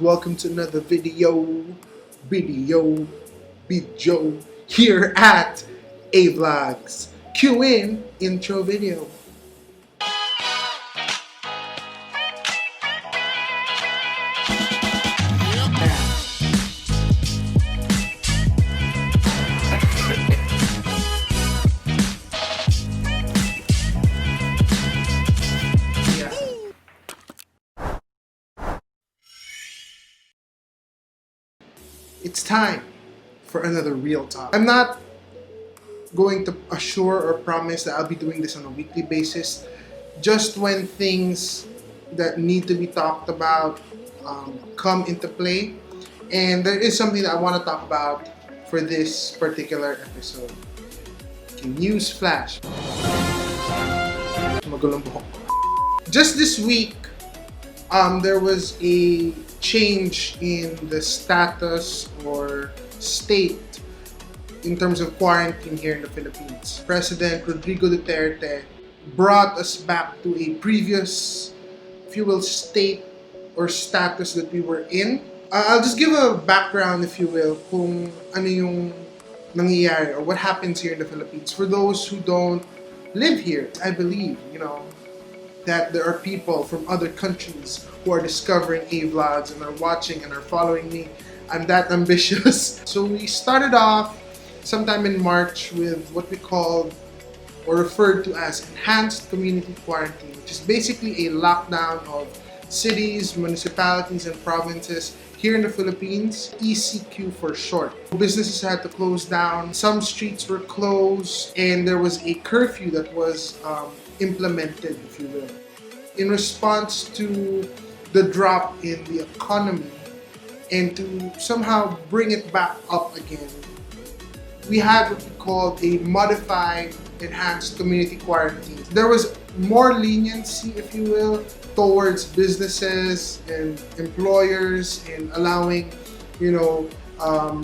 Welcome to another video here at A Vlogs. Cue in intro video. It's time for another real talk. I'm not going to assure or promise that I'll be doing this on a weekly basis. Just when things that need to be talked about come into play. And there is something that I want to talk about for this particular episode. Okay, Newsflash. Magulong buhok. Just this week, there was a change in the status or state in terms of quarantine here in the Philippines. President Rodrigo Duterte brought us back to a previous, if you will, state or status that we were in. I'll just give a background, if you will, kung ano yung nangyayari or what happens here in the Philippines. For those who don't live here, I believe, that there are people from other countries who are discovering A-Vlogs and are watching and are following me. I'm that ambitious. So we started off sometime in March with what we called or referred to as enhanced community quarantine, which is basically a lockdown of cities, municipalities, and provinces here in the Philippines, MECQ for short. Businesses had to close down, some streets were closed, and there was a curfew that was implemented, if you will. In response to the drop in the economy and to somehow bring it back up again, we had what we called a modified enhanced community quarantine. There was more leniency, if you will, towards businesses and employers in allowing,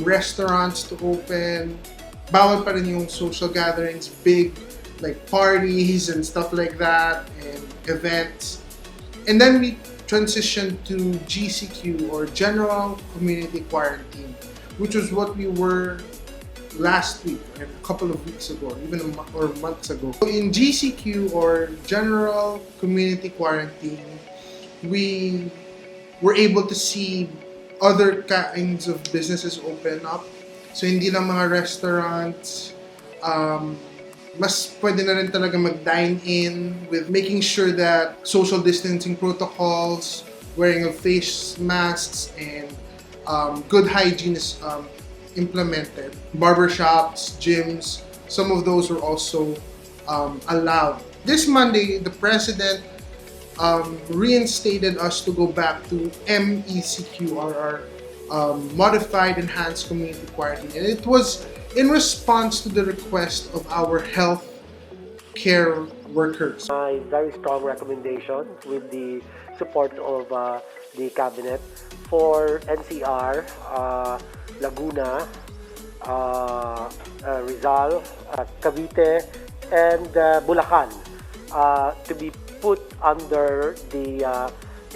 restaurants to open. Bawal pa rin yung social gatherings, big like parties and stuff like that, and events. And then we transitioned to GCQ or General Community Quarantine, which was what we were last week and a couple of weeks ago, even months ago. So in GCQ or General Community Quarantine, we were able to see other kinds of businesses open up. So hindi lang mga restaurants, mas pwede na rin talaga mag-dine in with making sure that social distancing protocols, wearing of face masks, and good hygiene is implemented. Barbershops, gyms, some of those were also allowed. This Monday, the President reinstated us to go back to MECQ or our modified enhanced community quarantine, and it was in response to the request of our health care workers. My very strong recommendation with the support of the cabinet for NCR, Laguna, Rizal, Cavite, and Bulacan to be put under the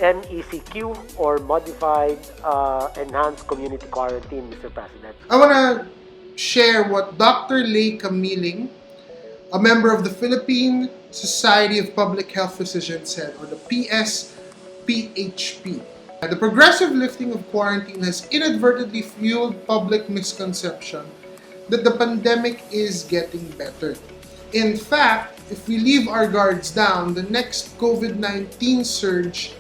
MECQ or modified enhanced community quarantine, Mr. President. I want to share what Dr. Lay Camiling, a member of the Philippine Society of Public Health Physicians, said, or the PSPHP. The progressive lifting of quarantine has inadvertently fueled public misconception that the pandemic is getting better. In fact, if we leave our guards down, the next COVID-19 surge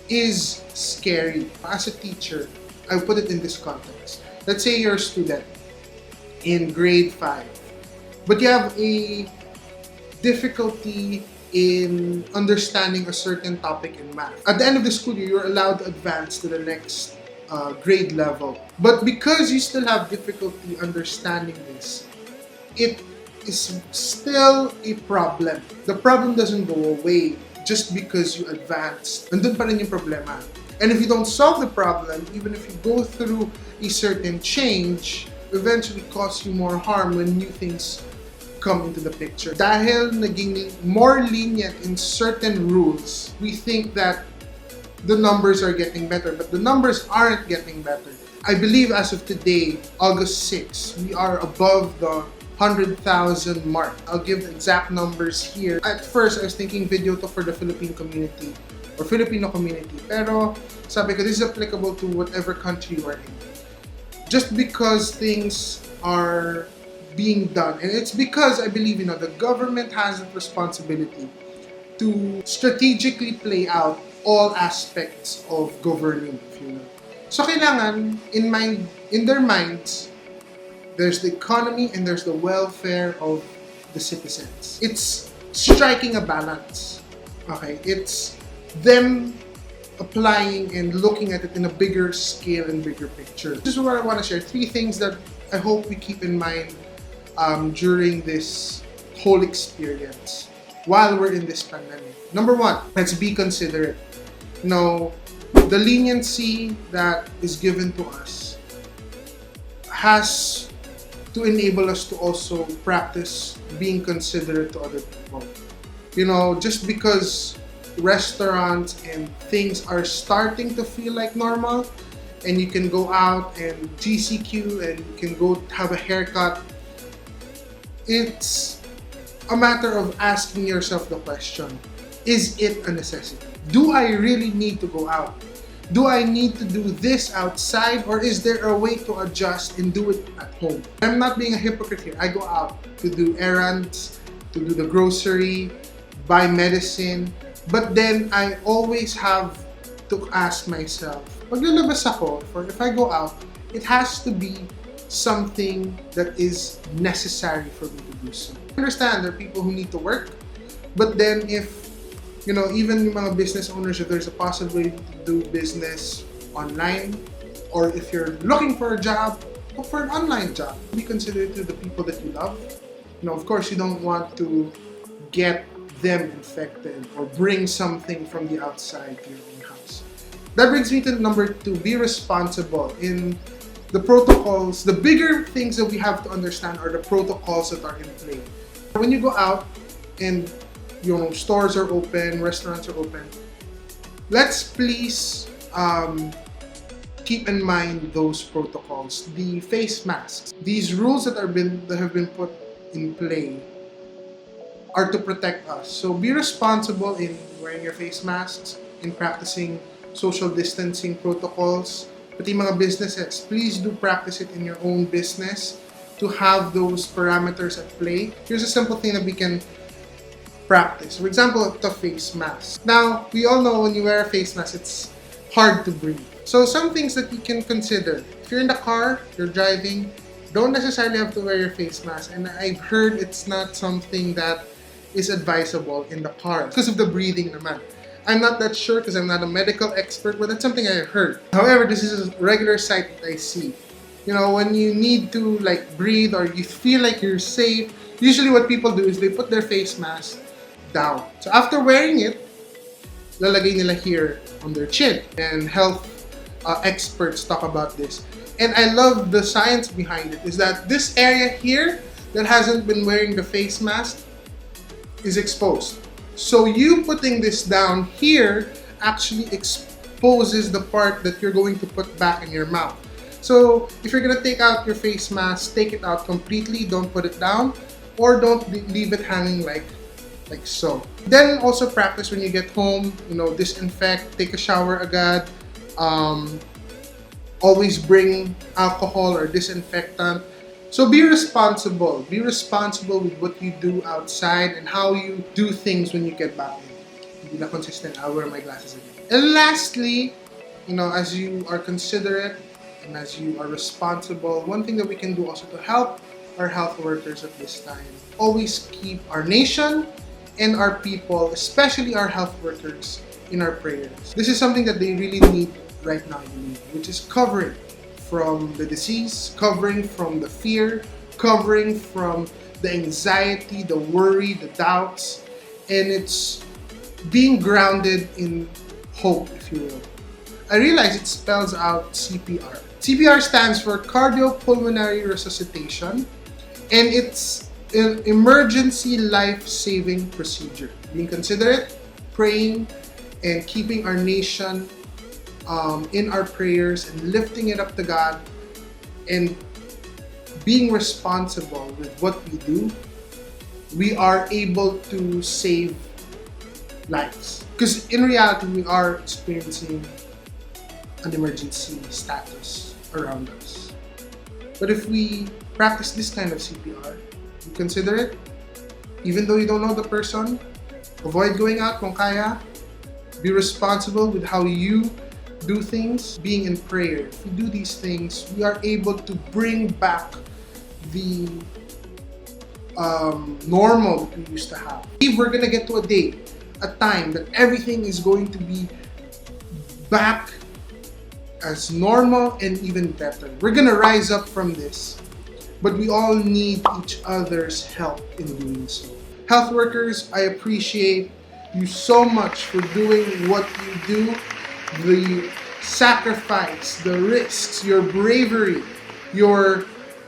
is scary. As a teacher, I'll put it in this context. Let's say you're a student in grade 5, but you have a difficulty in understanding a certain topic in math. At the end of the school year, you're allowed to advance to the next grade level. But because you still have difficulty understanding this, it is still a problem. The problem doesn't go away just because you advanced. Nandun pa rin yung problema. And if you don't solve the problem, even if you go through a certain change, eventually cause you more harm when new things come into the picture. Dahil naging more lenient in certain rules, we think that the numbers are getting better, but the numbers aren't getting better. I believe as of today, August 6, we are above the 100,000 mark. I'll give the exact numbers here. At first, I was thinking video to for the Philippine community or Filipino community. Pero sabi ko, this is applicable to whatever country you are in. Just because things are being done, and it's because I believe, the government has a responsibility to strategically play out all aspects of governing, if you know. So kailangan, in their minds, there's the economy and there's the welfare of the citizens. It's striking a balance. Okay? It's them applying and looking at it in a bigger scale and bigger picture. This is what I want to share. 3 things that I hope we keep in mind during this whole experience while we're in this pandemic. Number 1, let's be considerate. The leniency that is given to us has to enable us to also practice being considerate to other people. Just because restaurants and things are starting to feel like normal, and you can go out and GCQ and you can go have a haircut, it's a matter of asking yourself the question, is it a necessity? Do I really need to go out? Do I need to do this outside, or is there a way to adjust and do it at home? I'm not being a hypocrite here. I go out to do errands, to do the grocery, buy medicine, but then I always have to ask myself, pag lalabas ako, or if I go out, it has to be something that is necessary for me to do so. I understand there are people who need to work, but then if even yung mga business owners, if there's a possibility to do business online, or if you're looking for a job, look for an online job. Be considerate to the people that you love. Of course, you don't want to get them infected or bring something from the outside to your own house. That brings me to number 2, be responsible in the protocols. The bigger things that we have to understand are the protocols that are in play. When you go out and stores are open, restaurants are open, let's please keep in mind those protocols. The face masks, these rules that have been put in play are to protect us. So be responsible in wearing your face masks, in practicing social distancing protocols. Pati mga businesses, please do practice it in your own business to have those parameters at play. Here's a simple thing that we can practice. For example, the face mask. Now, we all know when you wear a face mask, it's hard to breathe. So some things that you can consider. If you're in the car, you're driving, don't necessarily have to wear your face mask. And I've heard it's not something that is advisable in the car because of the breathing naman. I'm not that sure because I'm not a medical expert, but that's something I heard. However, this is a regular sight that I see. When you need to breathe or you feel like you're safe, usually what people do is they put their face mask down. So after wearing it, lalagay nila here on their chin. And health experts talk about this. And I love the science behind it, is that this area here that hasn't been wearing the face mask is exposed. So you putting this down here actually exposes the part that you're going to put back in your mouth. So if you're gonna take out your face mask, take it out completely, don't put it down, or don't leave it hanging like so. Then also practice when you get home, disinfect, take a shower agad, always bring alcohol or disinfectant. So be responsible. Be responsible with what you do outside and how you do things when you get back in. Hindi na consistent, I'll wear my glasses again. And lastly, as you are considerate and as you are responsible, one thing that we can do also to help our health workers at this time, always keep our nation and our people, especially our health workers, in our prayers. This is something that they really need right now, which is covering from the disease, covering from the fear, covering from the anxiety, the worry, the doubts, and it's being grounded in hope, if you will. I realize it spells out CPR. CPR stands for cardiopulmonary resuscitation, and it's an emergency life-saving procedure. Being considerate, praying, and keeping our nation in our prayers and lifting it up to God and being responsible with what we do, we are able to save lives. Because in reality, we are experiencing an emergency status around us. But if we practice this kind of CPR, you consider it, even though you don't know the person, avoid going out kung kaya, be responsible with how you do things, being in prayer. If we do these things, we are able to bring back the normal that we used to have. If we're gonna get to a time that everything is going to be back as normal and even better. We're gonna rise up from this, but we all need each other's help in doing so. Health workers, I appreciate you so much for doing what you do. The sacrifice, the risks, your bravery, your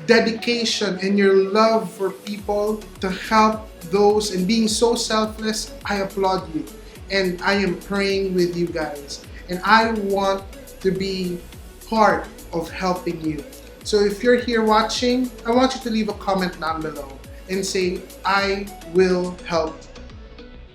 dedication, and your love for people to help those and being so selfless, I applaud you. And I am praying with you guys. And I want to be part of helping you. So if you're here watching, I want you to leave a comment down below and say, I will help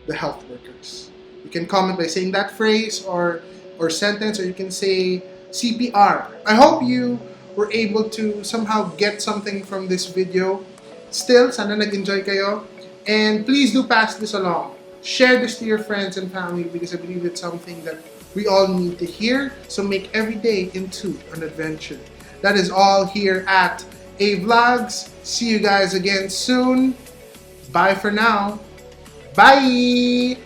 the health workers. You can comment by saying that phrase or sentence, or you can say CPR. I hope you were able to somehow get something from this video. Still, sana nag-enjoy kayo. And please do pass this along. Share this to your friends and family because I believe it's something that we all need to hear. So make every day into an adventure. That is all here at A Vlogs. See you guys again soon. Bye for now. Bye!